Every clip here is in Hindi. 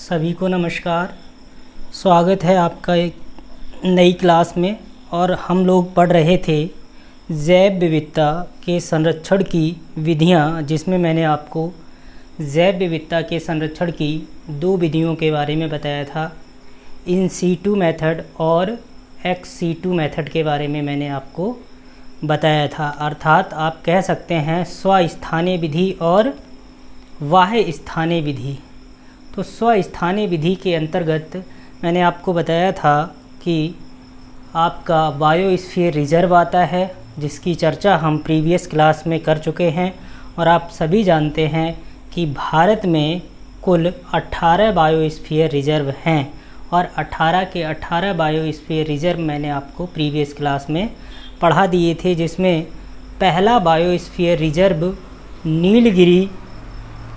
सभी को नमस्कार। स्वागत है आपका एक नई क्लास में। और हम लोग पढ़ रहे थे जैव विविधता के संरक्षण की विधियाँ, जिसमें मैंने आपको जैव विविधता के संरक्षण की दो विधियों के बारे में बताया था। इन सीटू मेथड और एक्स सीटू मेथड के बारे में मैंने आपको बताया था। अर्थात आप कह सकते हैं स्वस्थानीय विधि और बाह्य स्थानीय विधि। तो स्वस्थानीय विधि के अंतर्गत मैंने आपको बताया था कि आपका बायोस्फीयर रिजर्व आता है, जिसकी चर्चा हम प्रीवियस क्लास में कर चुके हैं। और आप सभी जानते हैं कि भारत में कुल 18 बायोस्फीयर रिजर्व हैं और 18 के 18 बायोस्फीयर रिजर्व मैंने आपको प्रीवियस क्लास में पढ़ा दिए थे, जिसमें पहला बायोस्फीयर रिजर्व नीलगिरी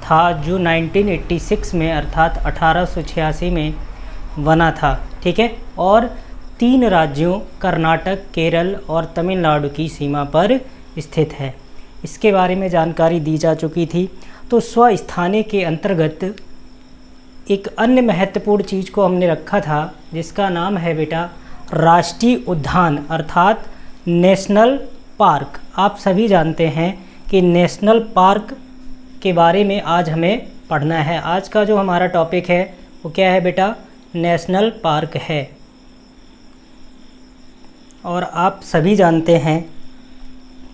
था, जो 1986 में अर्थात 1886 में बना था। ठीक है। और 3 राज्यों कर्नाटक, केरल और तमिलनाडु की सीमा पर स्थित है। इसके बारे में जानकारी दी जा चुकी थी। तो स्वस्थानीय के अंतर्गत एक अन्य महत्वपूर्ण चीज़ को हमने रखा था, जिसका नाम है बेटा राष्ट्रीय उद्यान अर्थात नेशनल पार्क। आप सभी जानते हैं कि नेशनल पार्क के बारे में आज हमें पढ़ना है। आज का जो हमारा टॉपिक है वो क्या है बेटा? नेशनल पार्क है। और आप सभी जानते हैं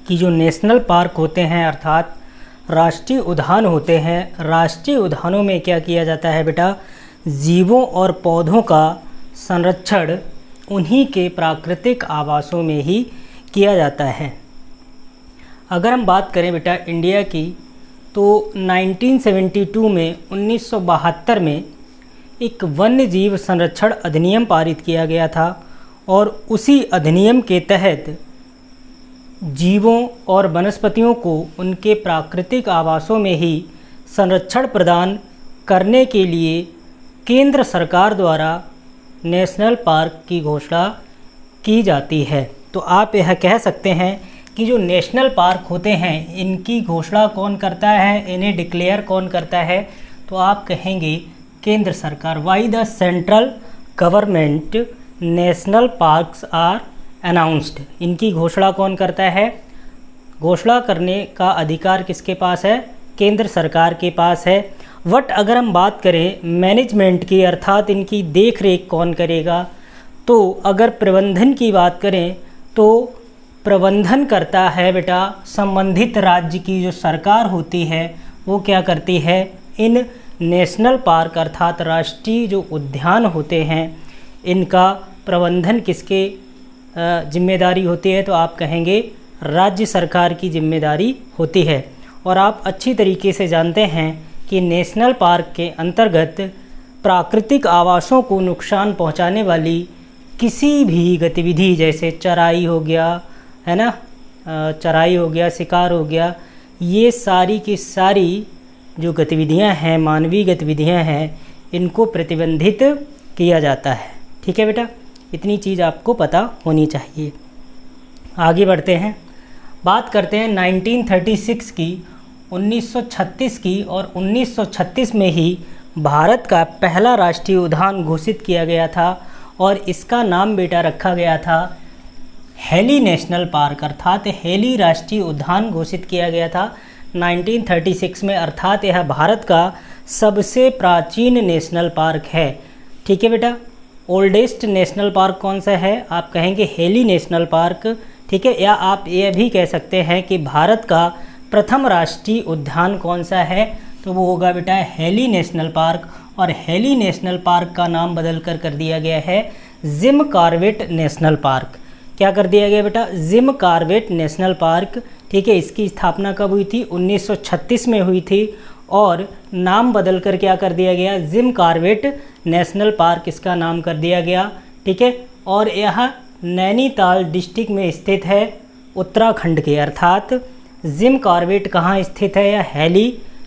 कि जो नेशनल पार्क होते हैं अर्थात राष्ट्रीय उद्यान होते हैं, राष्ट्रीय उद्यानों में क्या किया जाता है बेटा? जीवों और पौधों का संरक्षण उन्हीं के प्राकृतिक आवासों में ही किया जाता है। अगर हम बात करें बेटा इंडिया की, तो 1972 में 1972 में एक वन्य जीव संरक्षण अधिनियम पारित किया गया था। और उसी अधिनियम के तहत जीवों और वनस्पतियों को उनके प्राकृतिक आवासों में ही संरक्षण प्रदान करने के लिए केंद्र सरकार द्वारा नेशनल पार्क की घोषणा की जाती है। तो आप यह कह सकते हैं कि जो नेशनल पार्क होते हैं, इनकी घोषणा कौन करता है, इन्हें डिक्लेयर कौन करता है? तो आप कहेंगे केंद्र सरकार। Why the central government national parks are announced. इनकी घोषणा कौन करता है? घोषणा करने का अधिकार किसके पास है? केंद्र सरकार के पास है। बट अगर हम बात करें मैनेजमेंट की, अर्थात इनकी देख रेख कौन करेगा? तो अगर प्रबंधन की बात करें तो प्रबंधन करता है बेटा संबंधित राज्य की जो सरकार होती है, वो क्या करती है? इन नेशनल पार्क अर्थात राष्ट्रीय जो उद्यान होते हैं, इनका प्रबंधन किसके जिम्मेदारी होती है? तो आप कहेंगे राज्य सरकार की जिम्मेदारी होती है। और आप अच्छी तरीके से जानते हैं कि नेशनल पार्क के अंतर्गत प्राकृतिक आवासों को नुकसान पहुंचाने वाली किसी भी गतिविधि, जैसे चराई हो गया, है ना, चराई हो गया, शिकार हो गया, ये सारी की सारी जो गतिविधियां हैं, मानवीय गतिविधियां हैं, इनको प्रतिबंधित किया जाता है। ठीक है बेटा, इतनी चीज़ आपको पता होनी चाहिए। आगे बढ़ते हैं, बात करते हैं 1936 की, 1936 की। और 1936 में ही भारत का पहला राष्ट्रीय उद्यान घोषित किया गया था और इसका नाम बेटा रखा गया था हेली नेशनल पार्क अर्थात हेली राष्ट्रीय उद्यान घोषित किया गया था 1936 में। अर्थात यह भारत का सबसे प्राचीन नेशनल पार्क है। ठीक है बेटा, ओल्डेस्ट नेशनल पार्क कौन सा है? आप कहेंगे हेली नेशनल पार्क। ठीक है, या आप यह भी कह सकते हैं कि भारत का प्रथम राष्ट्रीय उद्यान कौन सा है? तो वो होगा बेटा हेली नेशनल पार्क। और हेली नेशनल पार्क का नाम बदल कर दिया गया है जिम कॉर्बेट नेशनल पार्क। क्या कर दिया गया बेटा? Jim Corbett national park. ठीक है, इसकी स्थापना कब हुई थी? 1936 में हुई थी। और नाम बदल कर क्या कर दिया गया? जिम कॉर्बेट नेशनल पार्क इसका नाम कर दिया गया। ठीक है, और यह नैनीताल डिस्ट्रिक्ट में स्थित है, उत्तराखंड के। अर्थात जिम कॉर्बेट कहाँ स्थित है या हेली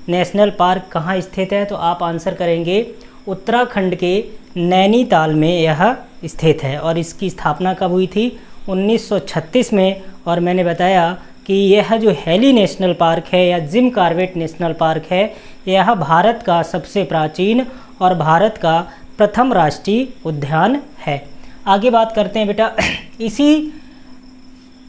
नेशनल पार्क कहाँ स्थित है? तो आप आंसर करेंगे उत्तराखंड के नैनीताल में यह स्थित है। और इसकी स्थापना कब हुई थी? 1936 में। और मैंने बताया कि यह जो हेली नेशनल पार्क है या जिम कॉर्बेट नेशनल पार्क है, यह भारत का सबसे प्राचीन और भारत का प्रथम राष्ट्रीय उद्यान है। आगे बात करते हैं बेटा, इसी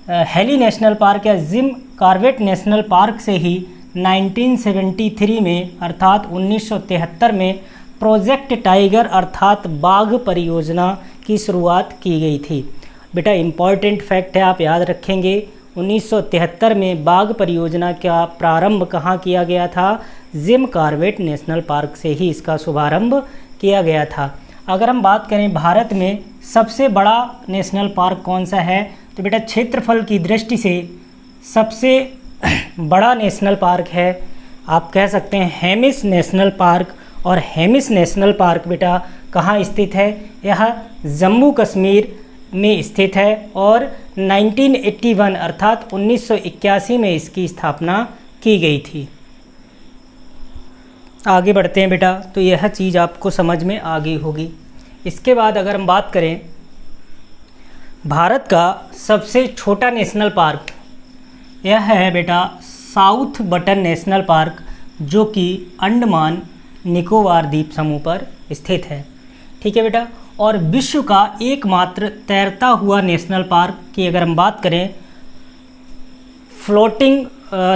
हेली नेशनल पार्क या जिम कॉर्बेट नेशनल पार्क से ही 1973 में अर्थात 1973 में प्रोजेक्ट टाइगर अर्थात बाघ परियोजना की शुरुआत की गई थी। बेटा इम्पॉर्टेंट फैक्ट है, आप याद रखेंगे, 1973 में बाघ परियोजना का प्रारंभ कहाँ किया गया था? जिम कॉर्बेट नेशनल पार्क से ही इसका शुभारंभ किया गया था। अगर हम बात करें भारत में सबसे बड़ा नेशनल पार्क कौन सा है, तो बेटा क्षेत्रफल की दृष्टि से सबसे बड़ा नेशनल पार्क है, आप कह सकते हैं हेमिस नेशनल पार्क। और हेमिस नेशनल पार्क बेटा कहाँ स्थित है? यह जम्मू कश्मीर में स्थित है और 1981 अर्थात 1981 में इसकी स्थापना की गई थी। आगे बढ़ते हैं बेटा, तो यह चीज़ आपको समझ में आ गई होगी। इसके बाद अगर हम बात करें भारत का सबसे छोटा नेशनल पार्क, यह है बेटा साउथ बटन नेशनल पार्क, जो कि अंडमान निकोबार द्वीप समूह पर स्थित है। ठीक है बेटा, और विश्व का एकमात्र तैरता हुआ नेशनल पार्क की अगर हम बात करें, फ्लोटिंग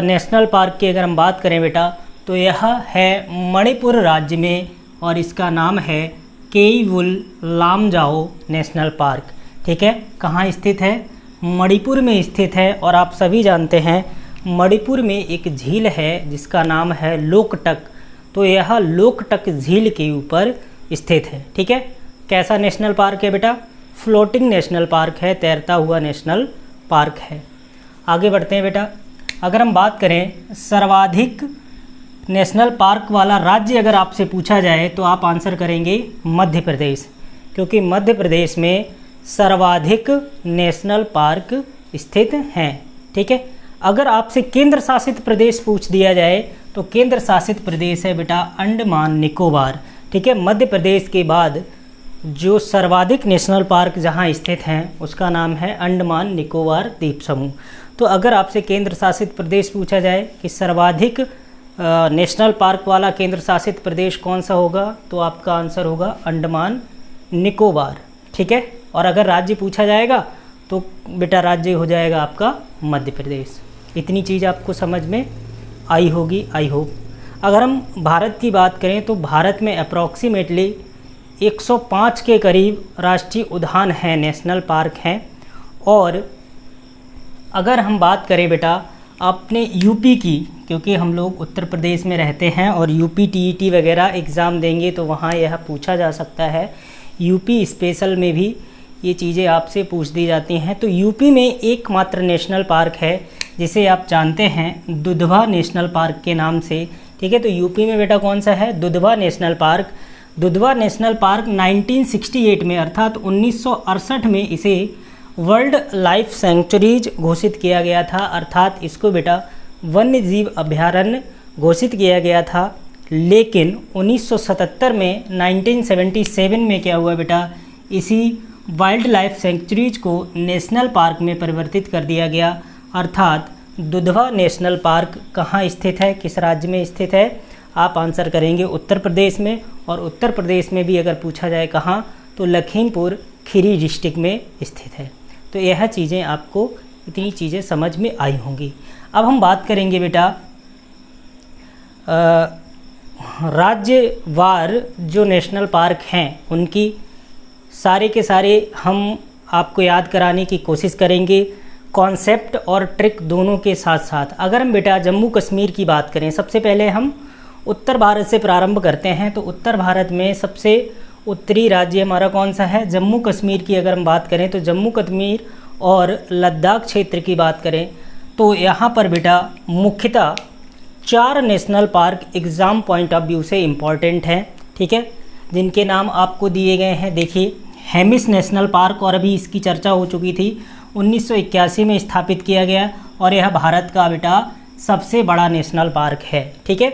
नेशनल पार्क की अगर हम बात करें बेटा, तो यह है मणिपुर राज्य में और इसका नाम है केईवुल लामजाओ नेशनल पार्क। ठीक है, कहाँ स्थित है? मणिपुर में स्थित है। और आप सभी जानते हैं मणिपुर में एक झील है जिसका नाम है लोकटक, तो यह लोकटक झील के ऊपर स्थित है। ठीक है, कैसा नेशनल पार्क है बेटा? फ्लोटिंग नेशनल पार्क है, तैरता हुआ नेशनल पार्क है। आगे बढ़ते हैं बेटा, अगर हम बात करें सर्वाधिक नेशनल पार्क वाला राज्य अगर आपसे पूछा जाए तो आप आंसर करेंगे मध्य प्रदेश, क्योंकि मध्य प्रदेश में सर्वाधिक नेशनल पार्क स्थित हैं। ठीक है, अगर आपसे केंद्र शासित प्रदेश पूछ दिया जाए तो केंद्र शासित प्रदेश है बेटा अंडमान निकोबार। ठीक है, मध्य प्रदेश के बाद जो सर्वाधिक नेशनल पार्क जहां स्थित हैं उसका नाम है अंडमान निकोबार द्वीप समूह। तो अगर आपसे केंद्र शासित प्रदेश पूछा जाए कि सर्वाधिक नेशनल पार्क वाला केंद्र शासित प्रदेश कौन सा होगा, तो आपका आंसर होगा अंडमान निकोबार। ठीक है, और अगर राज्य पूछा जाएगा तो बेटा राज्य हो जाएगा आपका मध्य प्रदेश। इतनी चीज़ आपको समझ में आई होगी, आई होप। अगर हम भारत की बात करें तो भारत में अप्रॉक्सीमेटली 105 के करीब राष्ट्रीय उद्यान हैं, नेशनल पार्क हैं। और अगर हम बात करें बेटा अपने यूपी की, क्योंकि हम लोग उत्तर प्रदेश में रहते हैं और यूपी टीईटी वगैरह एग्ज़ाम देंगे तो वहाँ यह पूछा जा सकता है, यूपी स्पेशल में भी ये चीज़ें आपसे पूछ दी जाती हैं। तो यूपी में एकमात्र नेशनल पार्क है जिसे आप जानते हैं दुधवा नेशनल पार्क के नाम से। ठीक है, तो यूपी में बेटा कौन सा है? Dudhwa national park. Dudhwa national park 1968 में अर्थात 1968 में इसे वर्ल्ड लाइफ सेंचुरीज घोषित किया गया था, अर्थात इसको बेटा वन्य जीव अभयारण्य घोषित किया गया था। लेकिन 1977 में 1977 में क्या हुआ बेटा, इसी वाइल्ड लाइफ सेंचुरीज को नेशनल पार्क में परिवर्तित कर दिया गया। अर्थात दुधवा नेशनल पार्क कहाँ स्थित है, किस राज्य में स्थित है? आप आंसर करेंगे उत्तर प्रदेश में। और उत्तर प्रदेश में भी अगर पूछा जाए कहाँ, तो लखीमपुर खीरी डिस्ट्रिक्ट में स्थित है। तो यह चीज़ें आपको इतनी चीज़ें समझ में आई होंगी। अब हम बात करेंगे बेटा राज्यवार जो नेशनल पार्क हैं उनकी सारे के सारे हम आपको याद कराने की कोशिश करेंगे, कॉन्सेप्ट और ट्रिक दोनों के साथ साथ। अगर हम बेटा जम्मू कश्मीर की बात करें, सबसे पहले हम उत्तर भारत से प्रारंभ करते हैं। तो उत्तर भारत में सबसे उत्तरी राज्य हमारा कौन सा है? जम्मू कश्मीर की अगर हम बात करें तो जम्मू कश्मीर और लद्दाख क्षेत्र की बात करें तो यहाँ पर बेटा मुख्यतः 4 national park exam point of view से इम्पॉर्टेंट हैं। ठीक है, जिनके नाम आपको दिए गए हैं। देखिए हेमिस नेशनल पार्क, और अभी इसकी चर्चा हो चुकी थी, 1981 में स्थापित किया गया और यह भारत का बेटा सबसे बड़ा नेशनल पार्क है। ठीक है,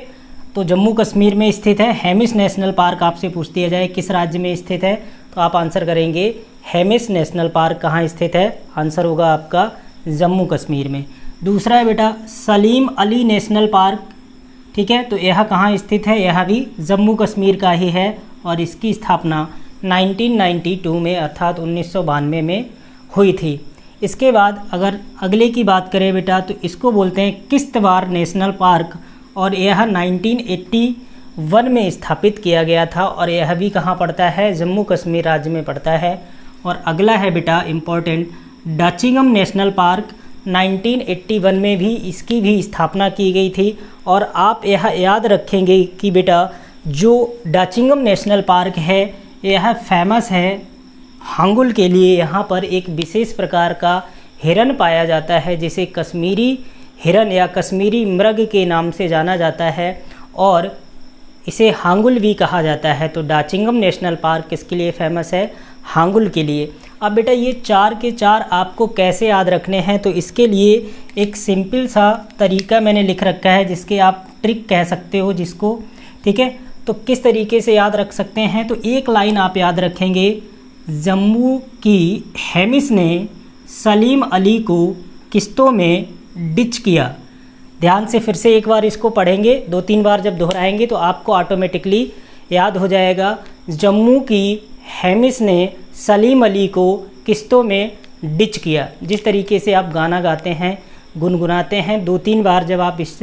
तो जम्मू कश्मीर में स्थित है। हेमिस नेशनल पार्क आपसे पूछ दिया जाए किस राज्य में स्थित है, तो आप आंसर करेंगे हेमिस नेशनल पार्क कहाँ स्थित है? आंसर होगा आपका जम्मू कश्मीर में। दूसरा है बेटा सलीम अली नेशनल पार्क। ठीक है, तो यह कहाँ स्थित है? यह भी जम्मू कश्मीर का ही है और इसकी स्थापना 1992 में अर्थात 1992 में हुई थी। इसके बाद अगर अगले की बात करें बेटा तो इसको बोलते हैं किश्तवाड़ नेशनल पार्क और यह 1981 में स्थापित किया गया था और यह भी कहाँ पड़ता है, जम्मू कश्मीर राज्य में पड़ता है। और अगला है बेटा इम्पोर्टेंट डाचिंगम नेशनल पार्क, 1981 में भी इसकी भी स्थापना की गई थी। और आप यह याद रखेंगे कि बेटा जो डाचिंगम नेशनल पार्क है यह फेमस है हांगुल के लिए। यहाँ पर एक विशेष प्रकार का हिरन पाया जाता है जिसे कश्मीरी हिरन या कश्मीरी मृग के नाम से जाना जाता है और इसे हांगुल भी कहा जाता है। तो डाचिंगम नेशनल पार्क किसके लिए फेमस है, हांगुल के लिए। अब बेटा ये 4 के 4 आपको कैसे याद रखने हैं, तो इसके लिए एक सिंपल सा तरीका मैंने लिख रखा है जिसके आप ट्रिक कह सकते हो जिसको, ठीक है। तो किस तरीके से याद रख सकते हैं, तो एक लाइन आप याद रखेंगे, जम्मू की हेमिस ने सलीम अली को किस्तों में डिच किया। ध्यान से फिर से एक बार इसको पढ़ेंगे, 2-3 बार जब दोहराएंगे तो आपको ऑटोमेटिकली याद हो जाएगा। जम्मू की हेमिस ने सलीम अली को किस्तों में डिच किया। जिस तरीके से आप गाना गाते हैं, गुनगुनाते हैं, 2-3 बार जब आप इस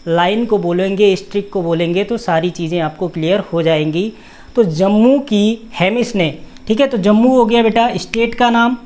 लाइन को बोलेंगे, इस ट्रिक को बोलेंगे तो सारी चीज़ें आपको क्लियर हो जाएंगी। तो जम्मू की हेमिस ने, ठीक है, तो जम्मू हो गया बेटा स्टेट का नाम,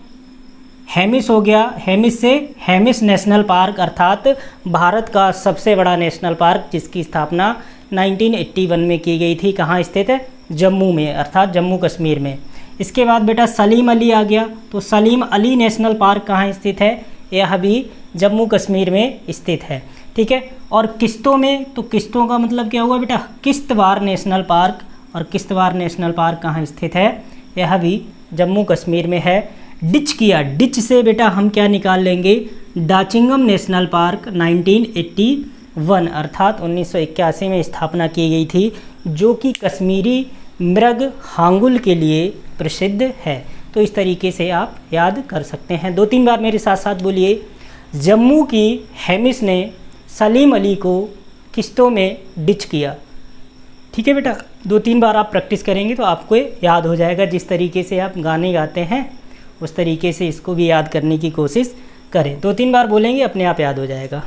हेमिस हो गया, हेमिस से हेमिस नेशनल पार्क अर्थात भारत का सबसे बड़ा नेशनल पार्क जिसकी स्थापना 1981 में की गई थी। कहाँ स्थित है, जम्मू में अर्थात जम्मू कश्मीर में। इसके बाद बेटा सलीम अली आ गया, तो सलीम अली नेशनल पार्क कहाँ स्थित है, यह भी जम्मू कश्मीर में स्थित है, ठीक है। और किस्तों में, तो किस्तों का मतलब क्या हुआ बेटा, किश्तवाड़ नेशनल पार्क, और किश्तवाड़ नेशनल पार्क कहाँ स्थित है, यह भी जम्मू कश्मीर में है। डिच किया, डिच से बेटा हम क्या निकाल लेंगे, डाचिंगम नेशनल पार्क 1981 अर्थात 1981 में स्थापना की गई थी जो कि कश्मीरी मृग हांगुल के लिए प्रसिद्ध है। तो इस तरीके से आप याद कर सकते हैं। 2-3 बार मेरे साथ साथ बोलिए, जम्मू की हेमिस ने सलीम अली को किस्तों में डिच किया, ठीक है बेटा। 2-3 बार आप प्रैक्टिस करेंगे तो आपको याद हो जाएगा। जिस तरीके से आप गाने गाते हैं उस तरीके से इसको भी याद करने की कोशिश करें। 2-3 बार बोलेंगे अपने आप याद हो जाएगा,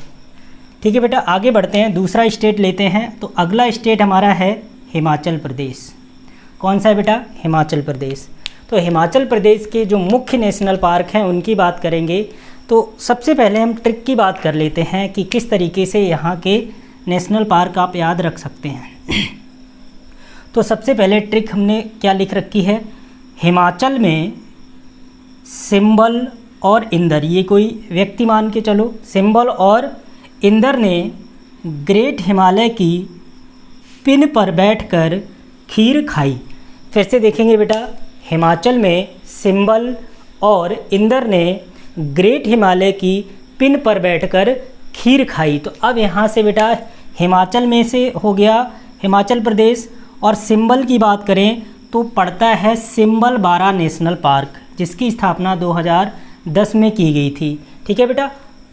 ठीक है बेटा। आगे बढ़ते हैं, दूसरा स्टेट लेते हैं। तो अगला स्टेट हमारा है हिमाचल प्रदेश। कौन सा है बेटा, हिमाचल प्रदेश। तो हिमाचल प्रदेश के जो मुख्य नेशनल पार्क हैं उनकी बात करेंगे। तो सबसे पहले हम ट्रिक की बात कर लेते हैं कि किस तरीके से यहाँ के नेशनल पार्क आप याद रख सकते हैं। तो सबसे पहले ट्रिक हमने क्या लिख रखी है, हिमाचल में सिंबल और इंदर, ये कोई व्यक्ति मान के चलो, सिंबल और इंदर ने ग्रेट हिमालय की पिन पर बैठकर खीर खाई। फिर से देखेंगे बेटा, हिमाचल में सिंबल और इंदर ने ग्रेट हिमालय की पिन पर बैठकर खीर खाई। तो अब यहाँ से बेटा हिमाचल में से हो गया हिमाचल प्रदेश, और सिंबल की बात करें तो पड़ता है सिंबल बारा नेशनल पार्क जिसकी स्थापना 2010 में की गई थी, ठीक है बेटा।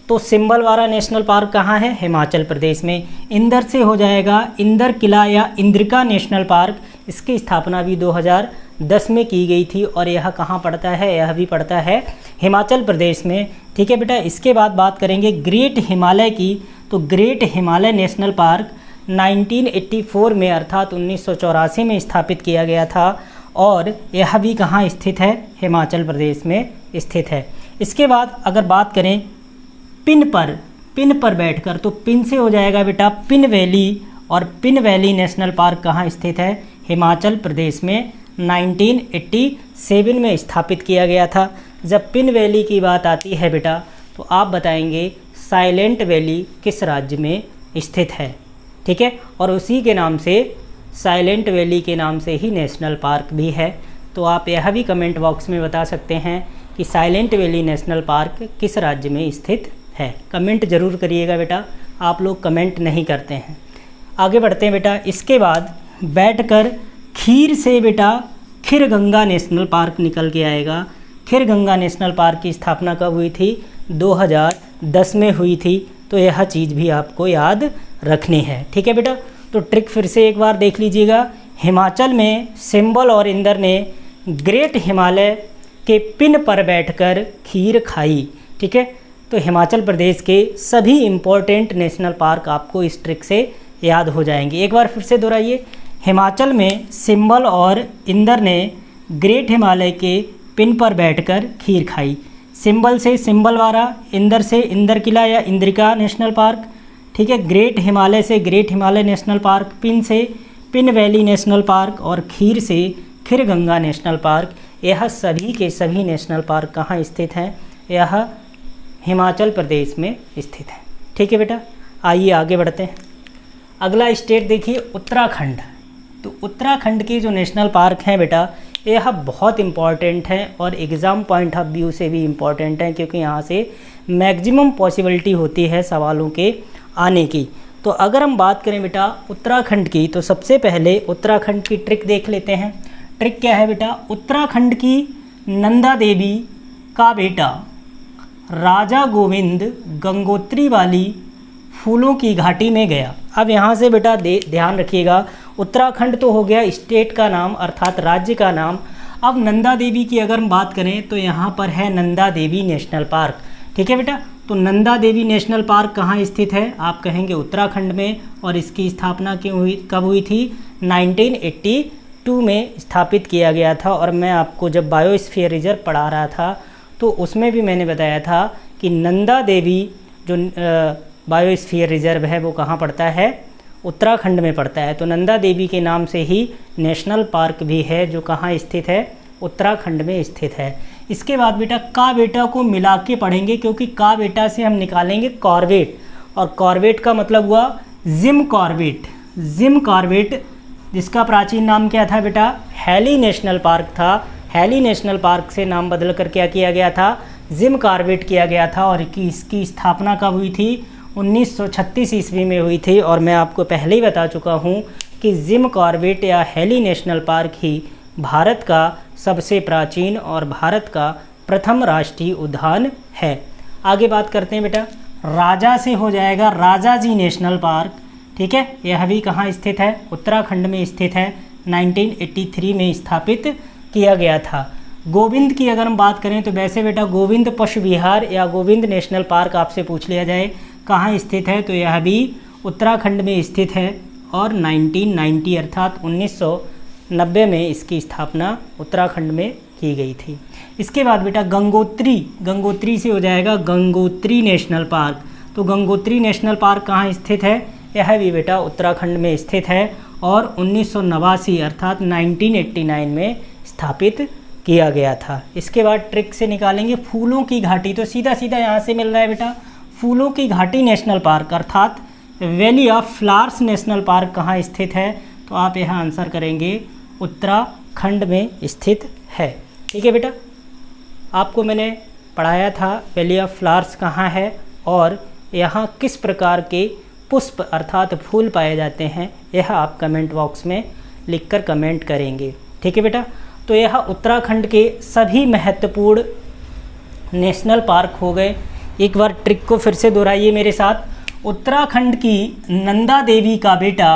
तो सिंबल बारा नेशनल पार्क कहाँ है, हिमाचल प्रदेश में। इंदर से हो जाएगा इंदर किला या इंद्रिका नेशनल पार्क, इसकी स्थापना भी 2010 में की गई थी और यह कहाँ पड़ता है, यह भी पड़ता है हिमाचल प्रदेश में, ठीक है बेटा। इसके बाद बात करेंगे ग्रेट हिमालय की। तो ग्रेट हिमालय नेशनल पार्क 1984 में अर्थात 1984 में स्थापित किया गया था और यह भी कहाँ स्थित है, हिमाचल प्रदेश में स्थित है। इसके बाद अगर बात करें पिन पर बैठकर, तो पिन से हो जाएगा बेटा पिन वैली, और पिन वैली नेशनल पार्क कहाँ स्थित है, हिमाचल प्रदेश में 1987 में स्थापित किया गया था। जब पिन वैली की बात आती है बेटा तो आप बताएंगे साइलेंट वैली किस राज्य में स्थित है, ठीक है। और उसी के नाम से साइलेंट वैली के नाम से ही नेशनल पार्क भी है। तो आप यह भी कमेंट बॉक्स में बता सकते हैं कि साइलेंट वैली नेशनल पार्क किस राज्य में स्थित है। कमेंट ज़रूर करिएगा बेटा, आप लोग कमेंट नहीं करते हैं। आगे बढ़ते हैं बेटा। इसके बाद बैठकर खीर से बेटा खीरगंगा नेशनल पार्क निकल के आएगा। खीरगंगा नेशनल पार्क की स्थापना कब हुई थी, 2010 में हुई थी। तो यह चीज़ भी आपको याद रखनी है, ठीक है बेटा। तो ट्रिक फिर से एक बार देख लीजिएगा, हिमाचल में सिंबल और इंदर ने ग्रेट हिमालय के पिन पर बैठकर खीर खाई। ठीक है, तो हिमाचल प्रदेश के सभी इम्पोर्टेंट नेशनल पार्क आपको इस ट्रिक से याद हो जाएंगे। एक बार फिर से दोहराइए, हिमाचल में सिंबल और इंदर ने ग्रेट हिमालय के पिन पर बैठकर खीर खाई। सिंबल से सिंबलवाड़ा, इंदर से इंदर किला या इंद्रिका नेशनल पार्क, ठीक है, ग्रेट हिमालय से great Himalaya national park, pin से पिन वैली नेशनल पार्क और खीर से खीरगंगा नेशनल पार्क। यह सभी के सभी नेशनल पार्क कहाँ स्थित हैं? यह हिमाचल प्रदेश में स्थित है। ठीक है बेटा, आइए आगे बढ़ते हैं। अगला स्टेट देखिए उत्तराखंड। तो उत्तराखंड के जो नेशनल पार्क हैं बेटा, यह बहुत इम्पॉर्टेंट हैं और एग्ज़ाम पॉइंट ऑफ व्यू से भी इम्पॉर्टेंट हैं, क्योंकि यहाँ से मैक्सिमम पॉसिबिलिटी होती है सवालों के आने की। तो अगर हम बात करें बेटा उत्तराखंड की, तो सबसे पहले उत्तराखंड की ट्रिक देख लेते हैं। ट्रिक क्या है बेटा? उत्तराखंड की नंदा देवी का बेटा राजा गोविंद गंगोत्री वाली फूलों की घाटी में गया। अब यहाँ से बेटा ध्यान रखिएगा, उत्तराखंड तो हो गया स्टेट का नाम अर्थात राज्य का नाम। अब नंदा देवी की अगर हम बात करें तो यहाँ पर है नंदा देवी नेशनल पार्क। ठीक है बेटा, तो नंदा देवी नेशनल पार्क कहाँ स्थित है? आप कहेंगे उत्तराखंड में। और इसकी स्थापना कब हुई थी? 1982 में स्थापित किया गया था। और मैं आपको जब बायोस्फीयर रिजर्व पढ़ा रहा था तो उसमें भी मैंने बताया था कि नंदा देवी जो बायोस्फीयर रिजर्व है वो कहाँ पड़ता है? उत्तराखंड में पड़ता है। तो नंदा देवी के नाम से ही नेशनल पार्क भी है जो कहाँ स्थित है? उत्तराखंड में स्थित है। इसके बाद बेटा का बेटा को मिला के पढ़ेंगे, क्योंकि का बेटा से हम निकालेंगे कॉर्बेट, और कॉर्बेट का मतलब हुआ जिम कॉर्बेट। जिम कॉर्बेट जिसका प्राचीन नाम क्या था बेटा? हैली नेशनल पार्क था। हैली नेशनल पार्क से नाम बदल कर क्या किया गया था? जिम कॉर्बेट किया गया था। और इसकी स्थापना कब हुई थी? 1936 ईस्वी में हुई थी। और मैं आपको पहले ही बता चुका हूँ कि जिम कॉर्बेट या हैली नेशनल पार्क ही भारत का सबसे प्राचीन और भारत का प्रथम राष्ट्रीय उद्यान है। आगे बात करते हैं बेटा, राजा से हो जाएगा राजाजी नेशनल पार्क। ठीक है, यह भी कहाँ स्थित है? उत्तराखंड में स्थित है। 1983 में स्थापित किया गया था। गोविंद की अगर हम बात करें तो वैसे बेटा गोविंद पशु विहार या गोविंद नेशनल पार्क आपसे पूछ लिया जाए कहाँ स्थित है, तो यह भी उत्तराखंड में स्थित है। और 1990 अर्थात 1990 में इसकी स्थापना उत्तराखंड में की गई थी। इसके बाद बेटा गंगोत्री, गंगोत्री से हो जाएगा गंगोत्री नेशनल पार्क। तो गंगोत्री नेशनल पार्क कहाँ स्थित है? यह भी बेटा उत्तराखंड में स्थित है और 1989 अर्थात 1989 में स्थापित किया गया था। इसके बाद ट्रिक से निकालेंगे फूलों की घाटी। तो सीधा सीधा यहाँ से मिल रहा है बेटा फूलों की घाटी नेशनल पार्क अर्थात valley of flowers national park कहाँ स्थित है? तो आप यहाँ आंसर करेंगे उत्तराखंड में स्थित है। ठीक है बेटा, आपको मैंने पढ़ाया था वैली ऑफ फ्लावर्स कहाँ है और यहाँ किस प्रकार के पुष्प अर्थात फूल पाए जाते हैं, यह आप कमेंट बॉक्स में लिखकर कमेंट करेंगे। ठीक है बेटा, तो यह उत्तराखंड के सभी महत्वपूर्ण नेशनल पार्क हो गए। एक बार ट्रिक को फिर से दोहराइए मेरे साथ। उत्तराखंड की नंदा देवी का बेटा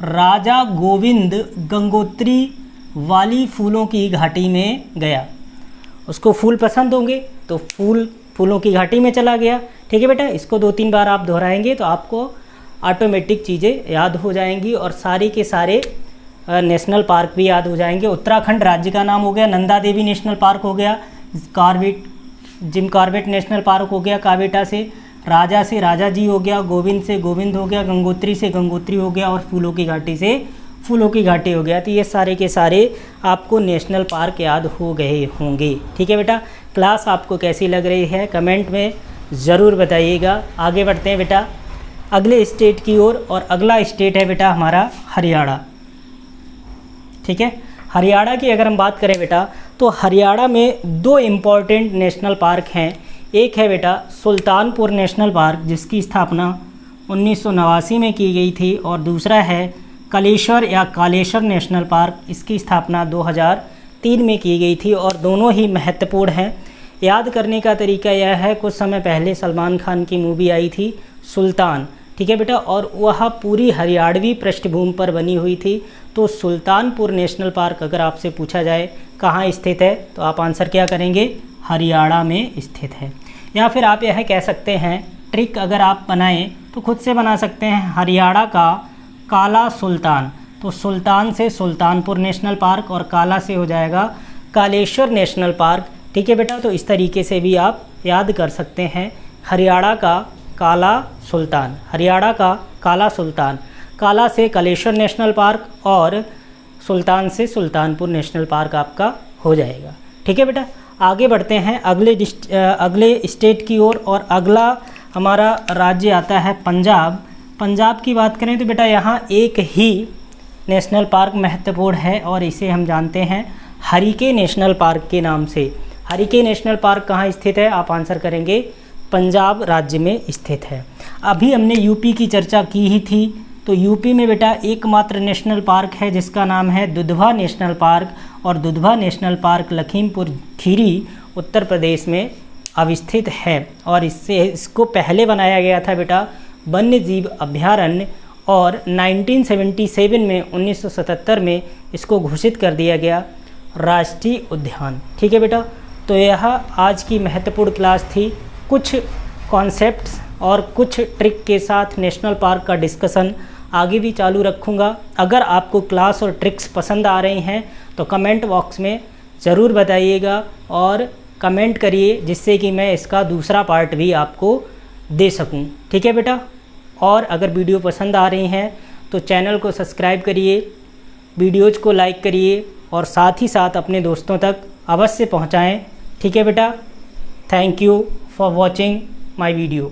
राजा गोविंद गंगोत्री वाली फूलों की घाटी में गया। उसको फूल पसंद होंगे तो फूलों की घाटी में चला गया। ठीक है बेटा, इसको 2-3 बार आप दोहराएंगे तो आपको ऑटोमेटिक चीज़ें याद हो जाएंगी और सारी के सारे नेशनल पार्क भी याद हो जाएंगे। उत्तराखंड राज्य का नाम हो गया, नंदा देवी नेशनल पार्क हो गया, जिम कॉर्बेट नेशनल पार्क हो गया काबेटा से, राजा से राजा जी हो गया, गोविंद से गोविंद हो गया, गंगोत्री से गंगोत्री हो गया और फूलों की घाटी से फूलों की घाटी हो गया। तो ये सारे के सारे आपको नेशनल पार्क याद हो गए होंगे। ठीक है बेटा, क्लास आपको कैसी लग रही है कमेंट में ज़रूर बताइएगा। आगे बढ़ते हैं बेटा अगले स्टेट की ओर और अगला स्टेट है बेटा हमारा हरियाणा। ठीक है, हरियाणा की अगर हम बात करें बेटा तो हरियाणा में 2 इम्पॉर्टेंट नेशनल पार्क हैं। एक है बेटा सुल्तानपुर नेशनल पार्क जिसकी स्थापना 1989 में की गई थी और दूसरा है कलेश्वर या कालेश्वर नेशनल पार्क, इसकी स्थापना 2003 में की गई थी और दोनों ही महत्वपूर्ण हैं। याद करने का तरीका यह है, कुछ समय पहले सलमान खान की मूवी आई थी सुल्तान, ठीक है बेटा, और वह पूरी हरियाणवी पृष्ठभूमि पर बनी हुई थी। तो सुल्तानपुर नेशनल पार्क अगर आपसे पूछा जाए कहाँ स्थित है, तो आप आंसर क्या करेंगे, हरियाणा में स्थित है। या फिर आप यह कह सकते हैं, ट्रिक अगर आप बनाएं तो खुद से बना सकते हैं, हरियाणा का काला सुल्तान। तो सुल्तान से सुल्तानपुर नेशनल पार्क और काला से हो जाएगा कालेश्वर नेशनल पार्क। ठीक है बेटा, तो इस तरीके से भी आप याद कर सकते हैं, हरियाणा का काला सुल्तान, हरियाणा का काला सुल्तान, काला से कालेश्वर नेशनल पार्क और सुल्तान से सुल्तानपुर नेशनल पार्क आपका हो जाएगा। ठीक है बेटा, आगे बढ़ते हैं अगले स्टेट की ओर, और अगला हमारा राज्य आता है पंजाब। पंजाब की बात करें तो बेटा यहाँ एक ही नेशनल पार्क महत्वपूर्ण है और इसे हम जानते हैं हरिके नेशनल पार्क के नाम से। हरिके नेशनल पार्क कहाँ स्थित है, आप आंसर करेंगे पंजाब राज्य में स्थित है। अभी हमने यूपी की चर्चा की ही थी, तो यूपी में बेटा एकमात्र नेशनल पार्क है जिसका नाम है दुधवा नेशनल पार्क, और दुधवा नेशनल पार्क लखीमपुर खीरी उत्तर प्रदेश में अवस्थित है। और इसको पहले बनाया गया था बेटा वन्य जीव अभयारण्य, और 1977 में 1977 में इसको घोषित कर दिया गया राष्ट्रीय उद्यान। ठीक है बेटा, तो यह आज की महत्वपूर्ण क्लास थी। कुछ कॉन्सेप्ट्स और कुछ ट्रिक के साथ नेशनल पार्क का डिस्कशन आगे भी चालू रखूँगा। अगर आपको क्लास और ट्रिक्स पसंद आ रही हैं तो कमेंट बॉक्स में ज़रूर बताइएगा और कमेंट करिए, जिससे कि मैं इसका दूसरा पार्ट भी आपको दे सकूं। ठीक है बेटा, और अगर वीडियो पसंद आ रही हैं तो चैनल को सब्सक्राइब करिए, वीडियोज़ को लाइक करिए और साथ ही साथ अपने दोस्तों तक अवश्य पहुंचाएं। ठीक है बेटा, thank you for watching my video.